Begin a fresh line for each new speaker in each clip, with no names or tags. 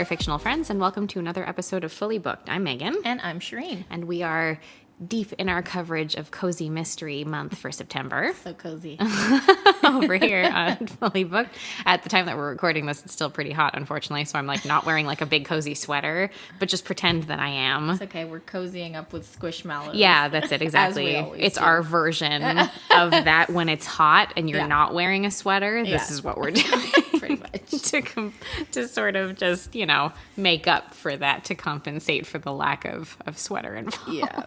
there, fictional friends, and welcome to another episode of Fully Booked. I'm Meaghan.
And I'm Shirin.
And we are deep in our coverage of Cozy Mystery Month for September.
So cozy.
Over here on Fully Booked. At the time that we're recording this, it's still pretty hot, unfortunately, so I'm like not wearing like a big cozy sweater, but just pretend that I am.
It's okay, we're cozying up with squishmallows.
Yeah, that's it, exactly. It's do. Our version of that when it's hot and you're not wearing a sweater. This is what we're doing.
Pretty much.
to sort of just, you know, make up for that, to compensate for the lack of sweater involved.
Yeah.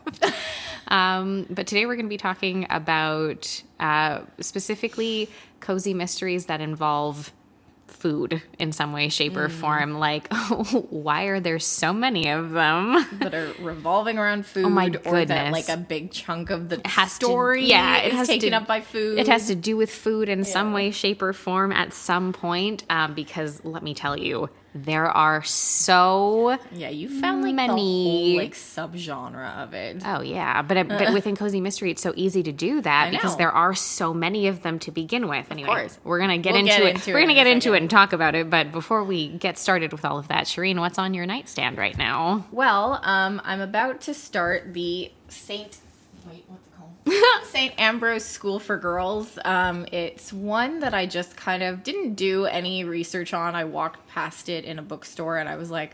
But today we're going to be talking about specifically cozy mysteries that involve food in some way, shape, or form. Like, why are there so many of them
that are revolving around food?
Oh my
or
goodness.
that like a big chunk of the story is taken up by food.
It has to do with food in some way, shape, or form at some point. Because let me tell you, there are so
you found like
many
the whole like subgenre of it.
Oh yeah, but within cozy mystery, it's so easy to do that because there are so many of them to begin with. Anyway,
of course.
We're gonna get into it. We're gonna get into it and talk about it. But before we get started with all of that, Shirin, what's on your nightstand right now?
Well, I'm about to start the St. Ambrose School for Girls. It's one that I just kind of didn't do any research on. I walked past it in a bookstore and I was like,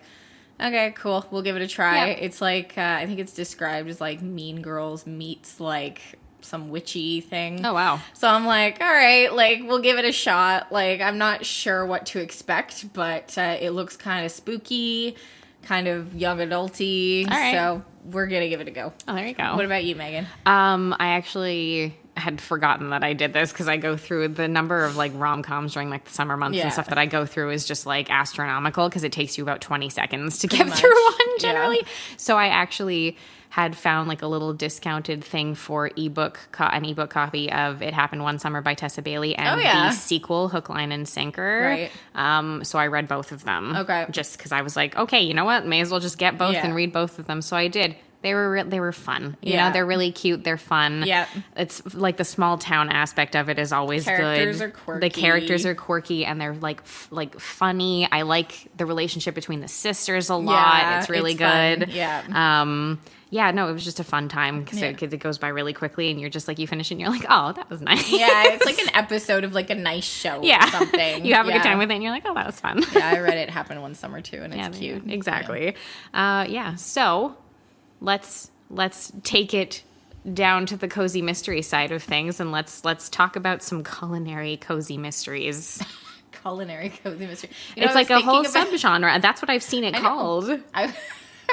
okay, cool, we'll give it a try. Yeah. It's like, I think it's described as like Mean Girls meets like some witchy thing.
Oh, wow.
So I'm like, all right, like, we'll give it a shot. Like, I'm not sure what to expect, but it looks kind of spooky, kind of young adulty.
All right.
So we're going to give it a go.
Oh, there you go.
What about you, Meaghan?
I actually had forgotten that I did this because I go through the number of like rom-coms during like the summer months and stuff that I go through is just like astronomical because it takes you about 20 seconds to get through one generally. Yeah. So I actually had found like a little discounted thing for an ebook copy of It Happened One Summer by Tessa Bailey and the sequel Hook, Line, and Sinker. Right. So I read both of them. Okay. Just because I was like, okay, you know what? May as well just get both and read both of them. So I did. They were fun. You know, they're really cute. They're fun. Yeah. It's like the small town aspect of it is always good. The characters are quirky and they're like funny. I like the relationship between the sisters a lot. Yeah, it's really good. Fun. Yeah. Yeah, no, it was just a fun time because it goes by really quickly and you're just like, you finish and you're like, oh, that was nice. Yeah,
it's like an episode of like a nice show or something.
You have a good time with it and you're like, oh, that was fun.
Yeah, I read It Happened One Summer too and it's cute.
Exactly. So let's take it down to the cozy mystery side of things and let's talk about some culinary cozy mysteries.
Culinary cozy mystery.
It's like a whole subgenre. That's what I've seen it called.
I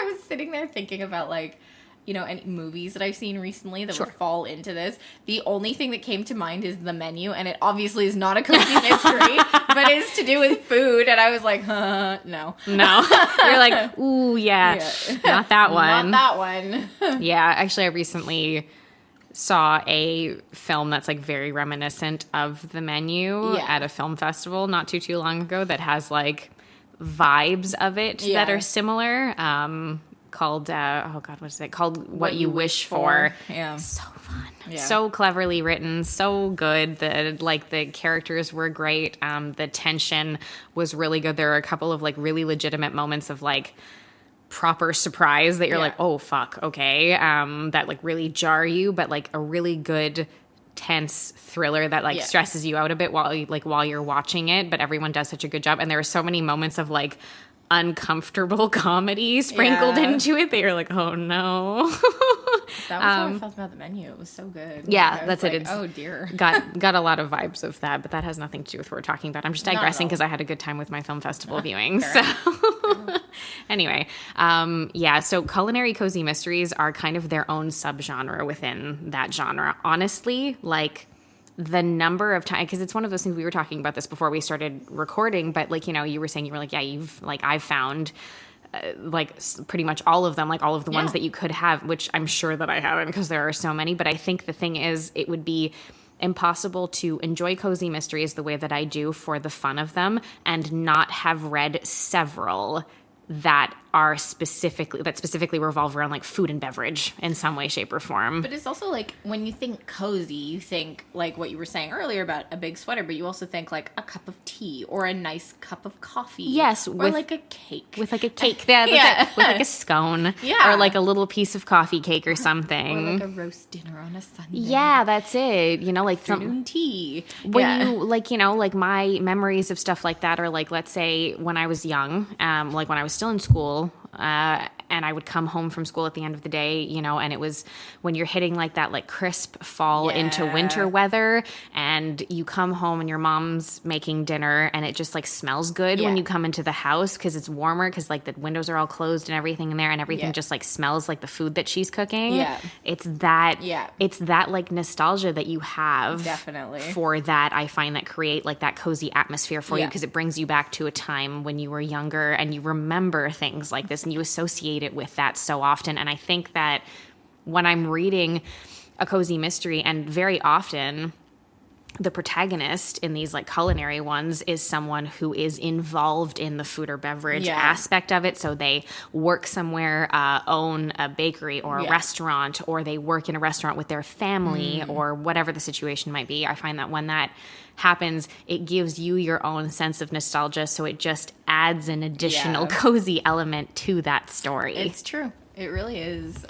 was sitting there thinking about like, you know, any movies that I've seen recently that would fall into this. The only thing that came to mind is The Menu, and it obviously is not a cozy mystery, but it's to do with food. And I was like, no.
You're like, ooh, not that one.
Not that one.
Yeah, actually, I recently saw a film that's like very reminiscent of The Menu at a film festival not too long ago that has like vibes of it that are similar. Called what is it called? What You Wish For. Yeah, so fun, so cleverly written, so good. The characters were great. The tension was really good. There are a couple of like really legitimate moments of like proper surprise that you're like, oh fuck, okay, that like really jar you, but like a really good tense thriller that like stresses you out a bit while you're watching it, but everyone does such a good job and there are so many moments of like uncomfortable comedy sprinkled into it that you're like, oh no.
That was how I felt about The Menu. It was so good.
Yeah, that's
like,
it. It's
oh dear.
got a lot of vibes of that, but that has nothing to do with what we're talking about. I'm just digressing because I had a good time with my film festival viewing. So anyway, so culinary cozy mysteries are kind of their own subgenre within that genre. Honestly, like the number of times, because it's one of those things, we were talking about this before we started recording, but like, you know, you were saying, you were like, I've found like pretty much all of them, like all of the ones that you could have, which I'm sure that I haven't because there are so many. But I think the thing is, it would be impossible to enjoy cozy mysteries the way that I do for the fun of them and not have read several that are specifically revolve around like food and beverage in some way, shape, or form.
But it's also like when you think cozy, you think like what you were saying earlier about a big sweater, but you also think like a cup of tea or a nice cup of coffee.
Yes,
or like a cake.
With like a cake, with like a scone, or like a little piece of coffee cake or something,
or like a roast dinner on a Sunday.
Yeah, that's it. You know, like
afternoon tea.
When you like, you know, like my memories of stuff like that are like, let's say when I was young, like when I was still in school, and I would come home from school at the end of the day, you know, and it was when you're hitting like that like crisp fall into winter weather, and you come home and your mom's making dinner and it just like smells good when you come into the house because it's warmer, because like the windows are all closed and everything in there, and everything just like smells like the food that she's cooking. It's that like nostalgia that you have
definitely
for that. I find that create like that cozy atmosphere for you, because it brings you back to a time when you were younger and you remember things like this and you associate it with that so often. And I think that when I'm reading a cozy mystery, and very often the protagonist in these like culinary ones is someone who is involved in the food or beverage aspect of it. So they work somewhere, own a bakery or a restaurant, or they work in a restaurant with their family or whatever the situation might be. I find that when that happens, it gives you your own sense of nostalgia. So it just adds an additional cozy element to that story.
It's true. It really is.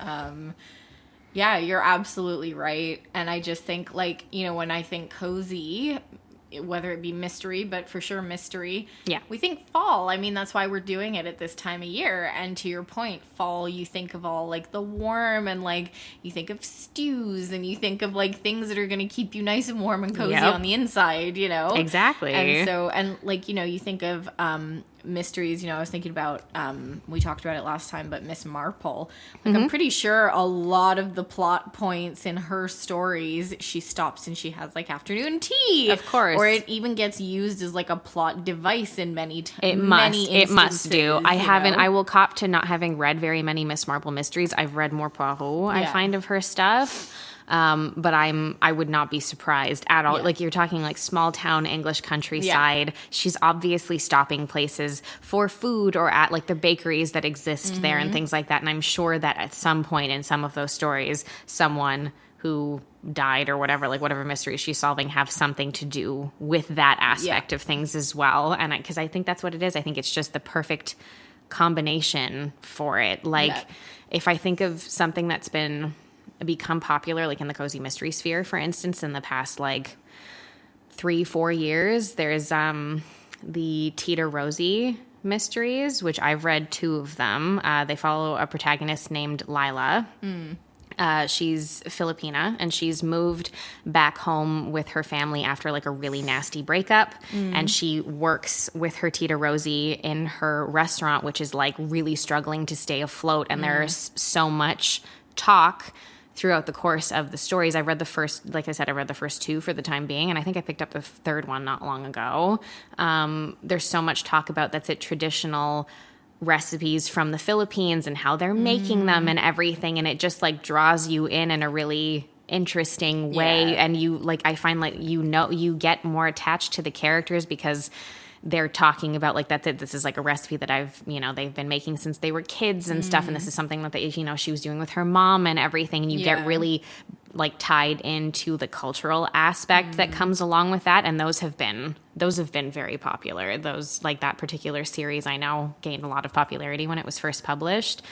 Yeah, you're absolutely right. And I just think, like, you know, when I think cozy, whether it be mystery, but for sure mystery, we think fall. I mean, that's why we're doing it at this time of year. And to your point, fall, you think of all, like, the warm, and, like, you think of stews, and you think of, like, things that are going to keep you nice and warm and cozy on the inside, you know?
Exactly.
And so, and, like, you know, you think of mysteries, you know, I was thinking about, we talked about it last time, but Miss Marple, like, I'm pretty sure a lot of the plot points in her stories, she stops and she has like afternoon tea,
of course,
or it even gets used as like a plot device in many
it must do. I will cop to not having read very many Miss Marple mysteries. I've read more Poirot, I find, of her stuff. But I would not be surprised at all. Like, you're talking like small town English countryside. She's obviously stopping places for food or at like the bakeries that exist there and things like that. And I'm sure that at some point in some of those stories, someone who died or whatever, like whatever mystery she's solving, have something to do with that aspect of things as well. And because I think that's what it is. I think it's just the perfect combination for it. Like, if I think of something that's become popular, like in the cozy mystery sphere, for instance, in the past like 3-4 years, there's the Tita Rosie mysteries, which I've read 2 of them. They follow a protagonist named Lila. She's Filipina, and she's moved back home with her family after like a really nasty breakup. And she works with her Tita Rosie in her restaurant, which is like really struggling to stay afloat. And there's so much talk throughout the course of the stories. I read the first, like I said, I read the first 2 for the time being, and I think I picked up the 3rd one not long ago. There's so much talk about that's it, traditional recipes from the Philippines and how they're making them and everything, and it just like draws you in a really interesting way. And you like, I find like, you know, you get more attached to the characters because they're talking about like, that's it, this is like a recipe that they've been making since they were kids and stuff, and this is something that they, she was doing with her mom and everything, and you get really like tied into the cultural aspect that comes along with that. And those have been very popular. Those, like that particular series, I know gained a lot of popularity when it was first published.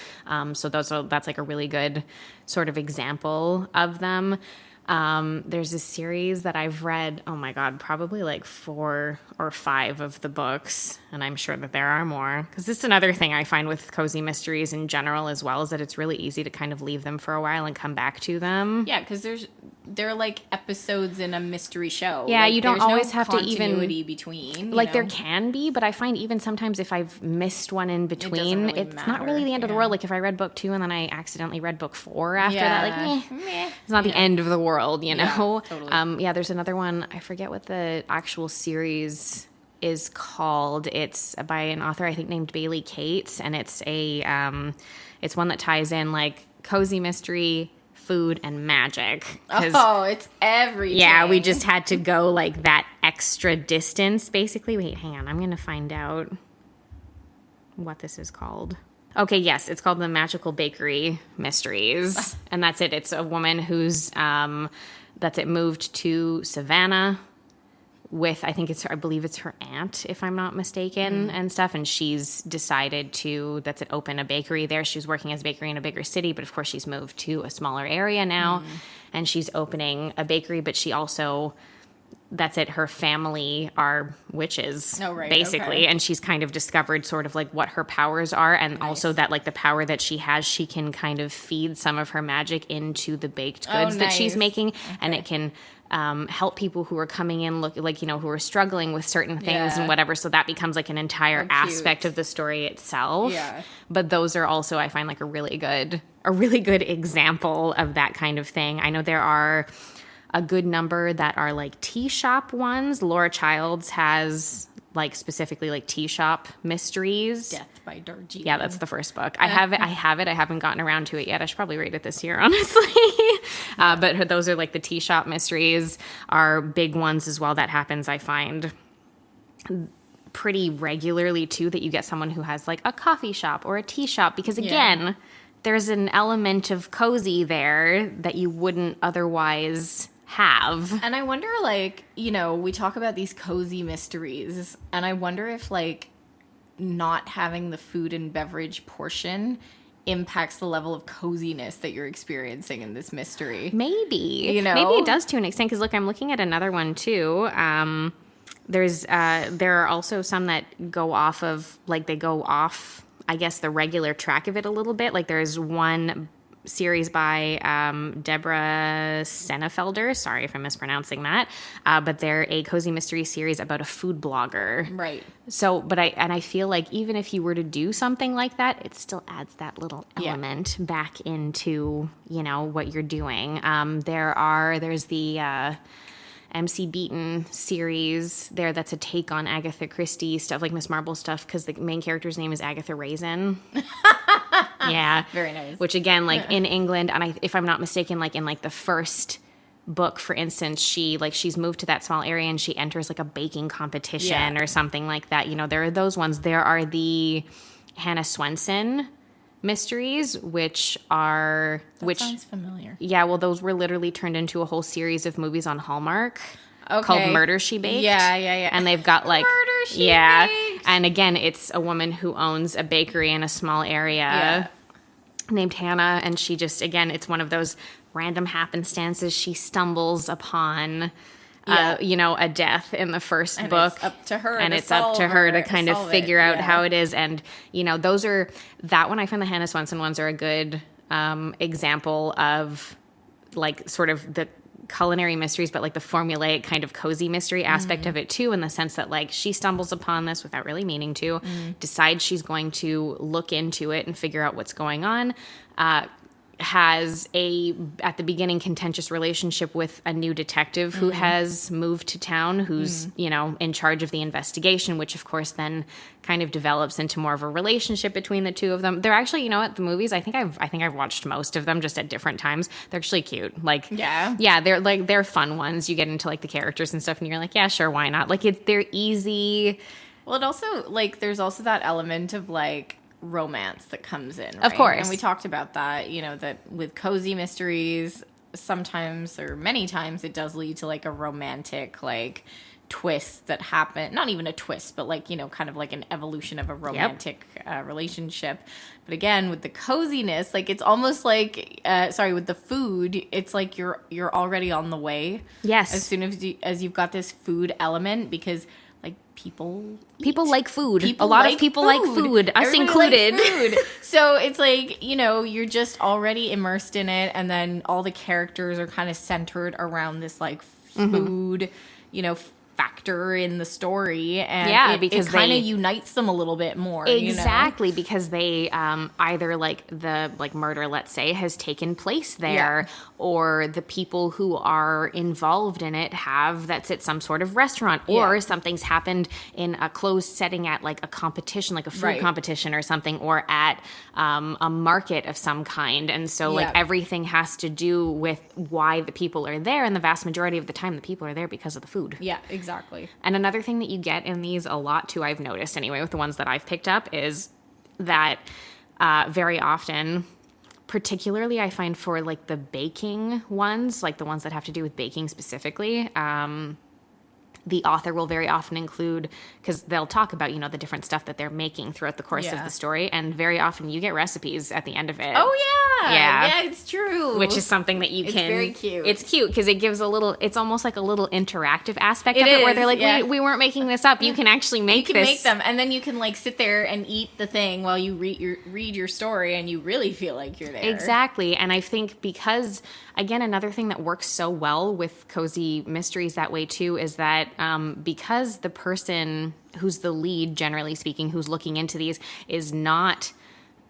So that's like a really good sort of example of them. There's a series that I've read, oh my God, probably like 4 or 5 of the books, and I'm sure that there are more, because this is another thing I find with cozy mysteries in general as well, is that it's really easy to kind of leave them for a while and come back to them. Yeah,
because they're like episodes in a mystery show.
Yeah, like, you don't always have to
even continuity between.
Like, there can be, but I find even sometimes if I've missed one in between, it's not really the end of the world. Like, if I read book 2 and then I accidentally read book 4 after that, like, meh. It's not the end of the world, you know? Totally. There's another one, I forget what the actual series is called. It's by an author I think named Bailey Cates, and it's it's one that ties in like cozy mystery, food, and magic.
Oh, it's everything.
Yeah, we just had to go like that extra distance, basically. Wait, hang on. I'm going to find out what this is called. Okay, yes, it's called The Magical Bakery Mysteries, and that's it. It's a woman who's moved to Savannah with, I believe it's her aunt, if I'm not mistaken, and stuff, and she's decided to open a bakery there. She was working as a bakery in a bigger city, but of course she's moved to a smaller area now, and she's opening a bakery, but she also... her family are witches, basically. Okay. And she's kind of discovered sort of like what her powers are. And also that like the power that she has, she can kind of feed some of her magic into the baked goods that she's making. Okay. And it can help people who are coming in, who are struggling with certain things and whatever. So that becomes like an entire aspect of the story itself. Yeah. But those are also, I find, like a really good example of that kind of thing. I know there are a good number that are like tea shop ones. Laura Childs has like specifically like tea shop mysteries.
Death by Darjeeling.
Yeah, that's the first book. I have it. I haven't gotten around to it yet. I should probably read it this year, honestly. But those are like the tea shop mysteries are big ones as well. That happens, I find, pretty regularly too, that you get someone who has like a coffee shop or a tea shop, because again, there's an element of cozy there that you wouldn't otherwise have.
And I wonder, like, we talk about these cozy mysteries, and I wonder if, like, not having the food and beverage portion impacts the level of coziness that you're experiencing in this mystery.
Maybe. Maybe it does to an extent, because, look, I'm looking at another one, too. There are also some that go off, I guess, the regular track of it a little bit. Like, there's one series by Deborah Sennefelder. Sorry if I'm mispronouncing that. But they're a cozy mystery series about a food blogger.
Right.
So, I feel like even if you were to do something like that, it still adds that little element back into, what you're doing. There's the MC Beaton series there that's a take on Agatha Christie stuff, like Miss Marple stuff, because the main character's name is Agatha Raisin. Yeah.
Very nice.
Which again, like in England, and if I'm not mistaken, like in like the first book, for instance, she's moved to that small area and she enters like a baking competition or something like that. There are those ones. There are the Hannah Swenson mysteries, which
sounds familiar.
Yeah, well, those were literally turned into a whole series of movies on Hallmark called Murder, She Baked.
Yeah.
And they've got like
Murder, She Baked.
And again, it's a woman who owns a bakery in a small area named Hannah, and she just, again, it's one of those random happenstances. She stumbles upon a death in the first book.
It's up to her.
And it's up to her to kind of figure out how it is. And, that one, I find the Hannah Swenson ones are a good example of like sort of the culinary mysteries, but like the formulaic kind of cozy mystery aspect of it too, in the sense that like she stumbles upon this without really meaning to, decides she's going to look into it and figure out what's going on, has at the beginning, contentious relationship with a new detective who has moved to town, who's, in charge of the investigation, which of course then kind of develops into more of a relationship between the two of them. They're actually, the movies, I think I've watched most of them just at different times. They're actually cute. Like, they're fun ones. You get into like the characters and stuff and you're like, yeah, sure, why not? Like they're easy.
Well, it also like, there's also that element of like, romance that comes in, right?
Of course.
And we talked about that, that with cozy mysteries, sometimes or many times it does lead to like a romantic like twist that happen, not even a twist, but like, kind of like an evolution of a romantic relationship. But again, with the coziness, like it's almost like with the food, it's like you're already on the way.
Yes.
As soon as you've got this food element, because people
like food. A lot of people like food, us included.
Food. So it's like, you're just already immersed in it, and then all the characters are kind of centered around this like food, factor in the story, and because it kind of unites them a little bit more.
Exactly, because they either like the murder, let's say, has taken place there, or the people who are involved in it that's at some sort of restaurant, or something's happened in a closed setting at like a competition, like a food competition or something, or at a market of some kind. And so like everything has to do with why the people are there, and the vast majority of the time the people are there because of the food.
Yeah, exactly.
And another thing that you get in these a lot too, I've noticed anyway, with the ones that I've picked up, is that very often, particularly I find for like the baking ones, like the ones that have to do with baking specifically, the author will very often include, because they'll talk about, you know, the different stuff that they're making throughout the course of the story. And very often you get recipes at the end of it.
Oh, yeah. Yeah, it's true.
Which is something that
It's very cute.
It's cute because it gives it's almost like a little interactive aspect of it where they're like, we weren't making this up. You can actually make this. You can make
them. And then you can like sit there and eat the thing while you read your story and you really feel like you're there.
Exactly. And I think because, again, another thing that works so well with cozy mysteries that way too is that because the person who's the lead, generally speaking, who's looking into these is not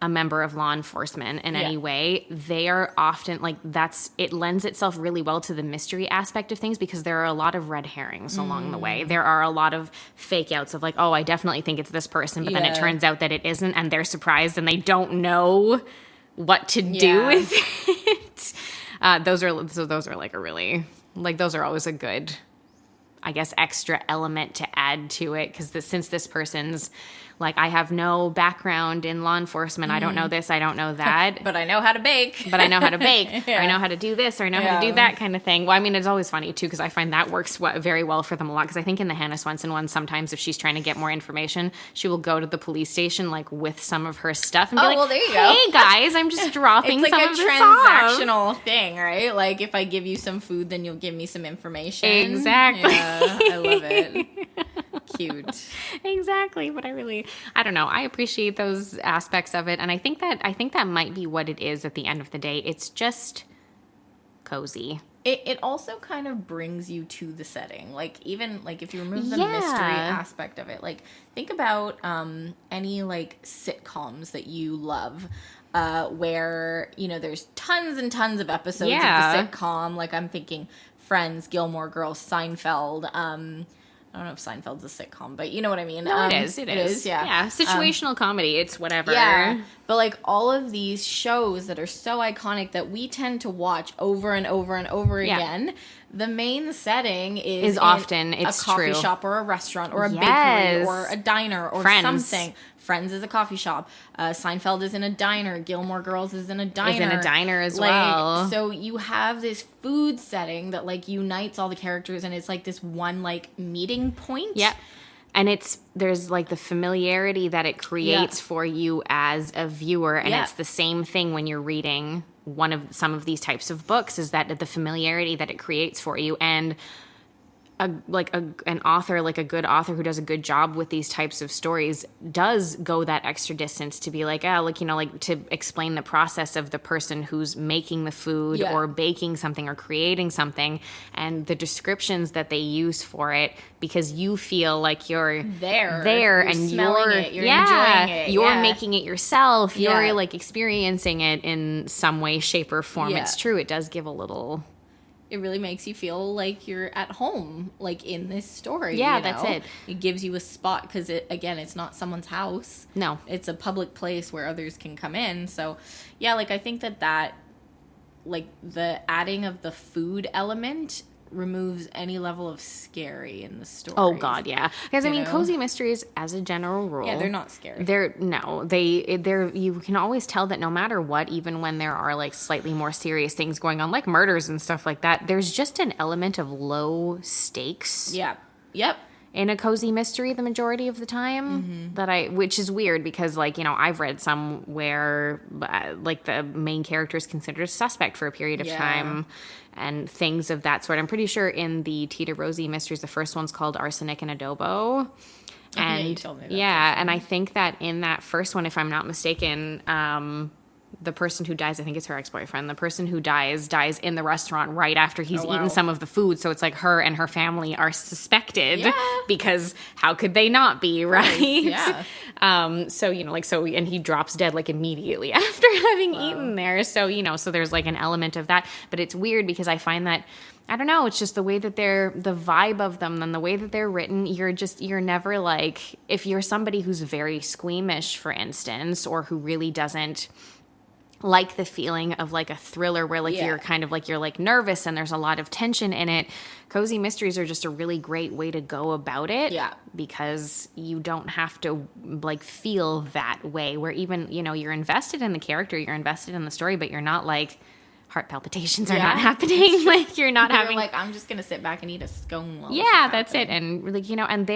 a member of law enforcement in any way, they are often like it lends itself really well to the mystery aspect of things because there are a lot of red herrings along the way. There are a lot of fake outs of like, oh, I definitely think it's this person, but then it turns out that it isn't, and they're surprised and they don't know what to do with it. Those are like a really, like, those are always a good, I guess, extra element to add to it because since this person's like, I have no background in law enforcement, I don't know this, I don't know that.
But I know how to bake.
Or I know how to do this, or I know how to do that kind of thing. Well, I mean, it's always funny, too, because I find that works very well for them a lot. Because I think in the Hannah Swenson one, sometimes if she's trying to get more information, she will go to the police station, like, with some of her stuff and be like, well, there you go. Hey, guys, I'm just dropping some of this off.
It's like a transactional thing, right? Like, if I give you some food, then you'll give me some information.
Exactly.
Yeah, I love it. Cute.
Exactly. But I don't know. I appreciate those aspects of it. And I think that might be what it is at the end of the day. It's just cozy.
It also kind of brings you to the setting. Like, even, like, if you remove the mystery aspect of it, like, think about any, like, sitcoms that you love where, you know, there's tons and tons of episodes of the sitcom. Like, I'm thinking Friends, Gilmore Girls, Seinfeld, I don't know if Seinfeld's a sitcom, but you know what I mean.
No, it is. Yeah. Situational comedy. It's whatever.
Yeah. But like all of these shows that are so iconic that we tend to watch over and over and over again, the main setting is
often
a coffee shop or a restaurant or a bakery or a diner or something. Friends is a coffee shop. Seinfeld is in a diner. Gilmore Girls is in a diner.
Is in a diner as well.
So you have this food setting that like unites all the characters, and it's like this one like meeting point.
Yep. And there's like the familiarity that it creates for you as a viewer, and it's the same thing when you're reading some of these types of books, is that the familiarity that it creates for you. And an author, like a good author who does a good job with these types of stories, does go that extra distance to be like, to explain the process of the person who's making the food or baking something or creating something, and the descriptions that they use for it, because you feel like you're there and
you're enjoying it.
You're making it yourself. You're like experiencing it in some way, shape, or form. It's true. It does give a little.
It really makes you feel like you're at home, like in this story.
Yeah, that's it.
It gives you a spot because, it's not someone's house.
No.
It's a public place where others can come in. So, yeah, like I think that, like the adding of the food element removes any level of scary in the story.
Oh God, yeah. Because I mean, cozy mysteries, as a general rule,
they're not scary.
You can always tell that no matter what, even when there are like slightly more serious things going on, like murders and stuff like that, there's just an element of low stakes.
Yeah. Yep.
In a cozy mystery the majority of the time, which is weird because, like, you know, I've read some where like the main character is considered a suspect for a period of time and things of that sort. I'm pretty sure in the Tita Rosie mysteries, the first one's called Arsenic and Adobo. And
you told me that.
Yeah, and I think that in that first one, if I'm not mistaken, the person who dies, I think it's her ex-boyfriend, the person who dies in the restaurant right after he's eaten some of the food. So it's like her and her family are suspected because how could they not be, right?
Yeah.
So, you know, like, and he drops dead like immediately after having eaten there. So, you know, so there's like an element of that. But it's weird because I find that, I don't know, it's just the way that the vibe of them and the way that they're written, you're never like, if you're somebody who's very squeamish, for instance, or who really doesn't like the feeling of like a thriller where like you're kind of like you're like nervous and there's a lot of tension in it, cozy mysteries are just a really great way to go about it.
Yeah.
Because you don't have to like feel that way where even, you know, you're invested in the character, you're invested in the story, but you're not like heart palpitations are not happening. Like you're not having
like, I'm just going to sit back and eat a scone. While
that's it. And like, you know, and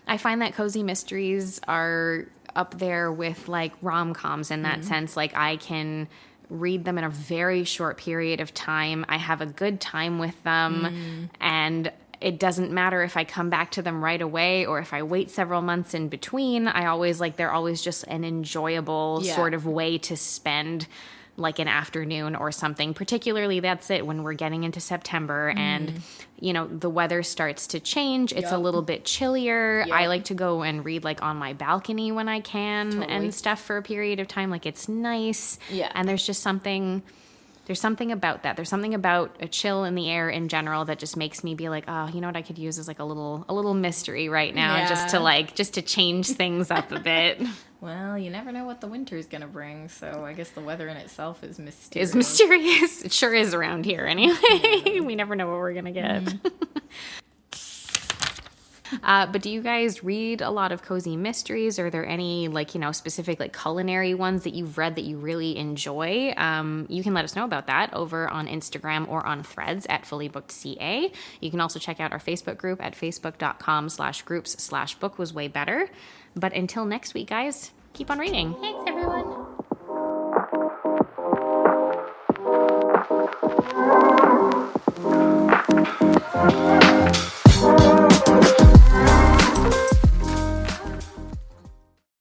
I find that cozy mysteries are up there with like rom-coms in that sense. Like I can read them in a very short period of time. I have a good time with them and it doesn't matter if I come back to them right away or if I wait several months in between. I always like, they're always just an enjoyable sort of way to spend like an afternoon or something. Particularly, that's it when we're getting into September and, you know, the weather starts to change. It's a little bit chillier. I like to go and read like on my balcony when I can and stuff for a period of time. Like it's nice.
Yeah.
And there's just something about that. There's something about a chill in the air in general that just makes me be like, oh, you know what I could use is like a little mystery right now just to change things up a bit.
Well, you never know what the winter's going to bring, so I guess the weather in itself is mysterious.
It sure is around here anyway. Yeah. We never know what we're going to get. But do you guys read a lot of cozy mysteries? Are there any like, you know, specific like culinary ones that you've read that you really enjoy? You can let us know about that over on Instagram or on Threads at fullybookedca. You can also check out our Facebook group at facebook.com/groups/book was way better. But until next week, guys, keep on reading.
Thanks, everyone.